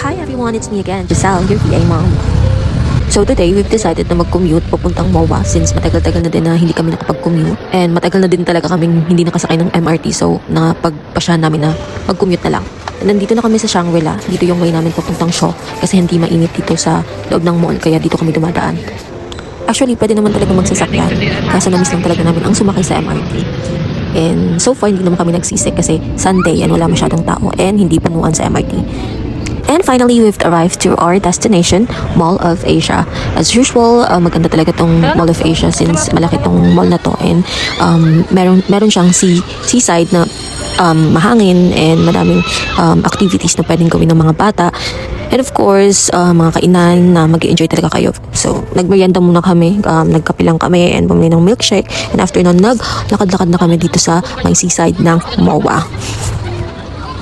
Hi everyone, it's me again, Giselle, your VA mom. So today, we've decided na mag-commute papuntang MOA since matagal-tagal na din na hindi kami nakapag-commute. And matagal na din talaga kaming hindi nakasakay ng MRT, so napagpasyahan namin na mag-commute na lang. And nandito na kami sa Shangri-La, dito yung way namin papuntang Shaw kasi hindi mainit dito sa loob ng mall, kaya dito kami dumadaan. Actually, pwede naman talaga magsasakyan, kaso na-miss lang talaga namin ang sumakay sa MRT. And so far, hindi naman kami nagsisik kasi Sunday and wala masyadong tao and hindi punuan sa MRT. And finally, we've arrived to our destination, Mall of Asia. As usual, maganda talaga tong Mall of Asia since malaki tong mall na to. And meron siyang seaside na mahangin and madaming activities na pwedeng gawin ng mga bata. And of course, mga kainan na mag-enjoy talaga kayo. So, nagmerienda muna kami, nagkape lang kami and bumili ng milkshake. And after nun, naglakad-lakad na kami dito sa may seaside ng MOA.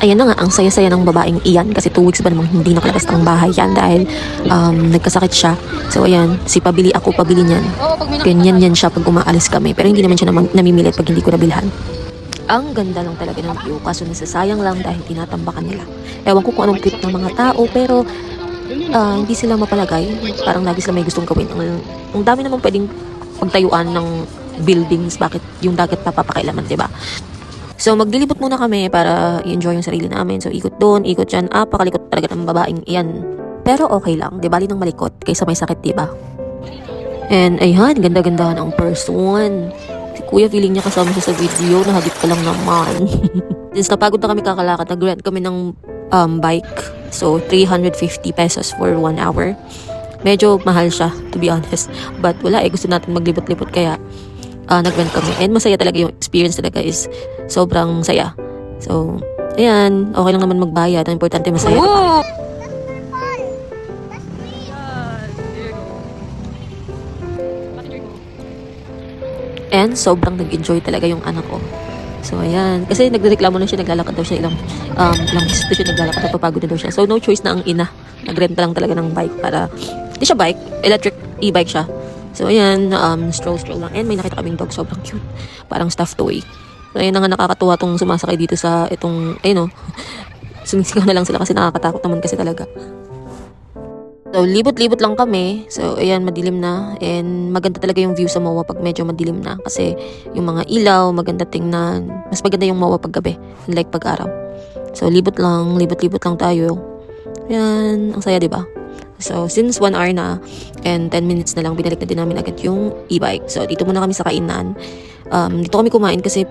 Ayan na nga, ang saya-saya ng babaeng iyan kasi 2 weeks ba namang hindi nakalabas ng bahay yan dahil nagkasakit siya. So ayan, si pabili ako, pabili niyan. Ganyan yan siya pag umaalis kami. Pero hindi naman siya namimilit pag hindi ko nabilhan. Ang ganda lang talaga ng view, kaso nasasayang lang dahil tinatambakan nila. Ewan ko kung anong trip ng mga tao, pero hindi sila mapalagay. Parang lagi sila may gustong gawin. Ang dami naman pwedeng pagtayuan ng buildings, bakit yung dagat papapakailaman, diba? So, maglilibot muna kami para i-enjoy yung sarili namin. So, ikot doon, ikot dyan. Pakalikot talaga ng babaeng iyan. Pero okay lang, di bali ng malikot kaysa may sakit, diba? And ayan, ganda-ganda ng person. Si Kuya, feeling niya kasama siya sa video. Nahagip ka lang naman. Since napagod na kami kakalakad, nag-rent kami ng bike. So, 350 pesos for 1 hour. Medyo mahal siya, to be honest. But wala gusto natin maglibot-libot kaya nag-rent kami. And masaya talaga yung experience talaga is sobrang saya. So, ayan, okay lang naman magbayad. Ang importante masaya. Whoa! And sobrang nag-enjoy talaga yung anak ko. So, ayan. Kasi nagreklamo na siya, naglalakad daw siya ilang beses siya naglalakad at papagod na daw siya. So, no choice na ang ina. Nagrenta lang talaga ng bike para, hindi siya bike, electric e-bike siya. So, ayan, stroll lang. And may nakita kaming dog, sobrang cute. Parang stuffed toy. So, ayun na nga nakakatuwa tong sumasakay dito sa itong, ayun o. Sumisigaw na lang sila kasi nakakatakot naman kasi talaga. So, libot-libot lang kami. So, ayan, madilim na. And maganda talaga yung view sa MOA pag medyo madilim na. Kasi yung mga ilaw, maganda tingnan. Mas maganda yung MOA pag gabi, unlike pag araw. So, libot lang tayo. Ayan, ang saya, diba? So, since 1 hour na and 10 minutes na lang, binalik na din namin agad yung e-bike. So, dito muna kami sa kainan. Dito kami kumain kasi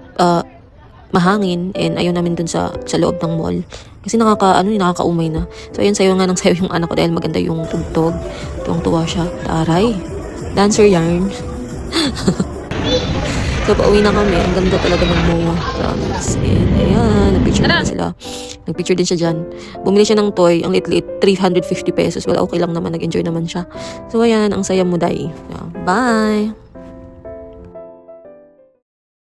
mahangin and ayaw namin dun sa loob ng mall. Kasi nakakaumay na. So, ayun, sayo nga ng sayo yung anak ko dahil maganda yung tugtog. Tuwang-tuwa siya. Taray. Dancer yarn. So, pauwi na kami. Ang ganda talaga ng MOA. Promise. And, ayan, nag-picture din sila. Nag-picture din siya dyan. Bumili siya ng toy. Ang lit-lit, 350 pesos. Well, okay lang naman. Nag-enjoy naman siya. So, ayan, ang saya mo, day. Yeah. Bye!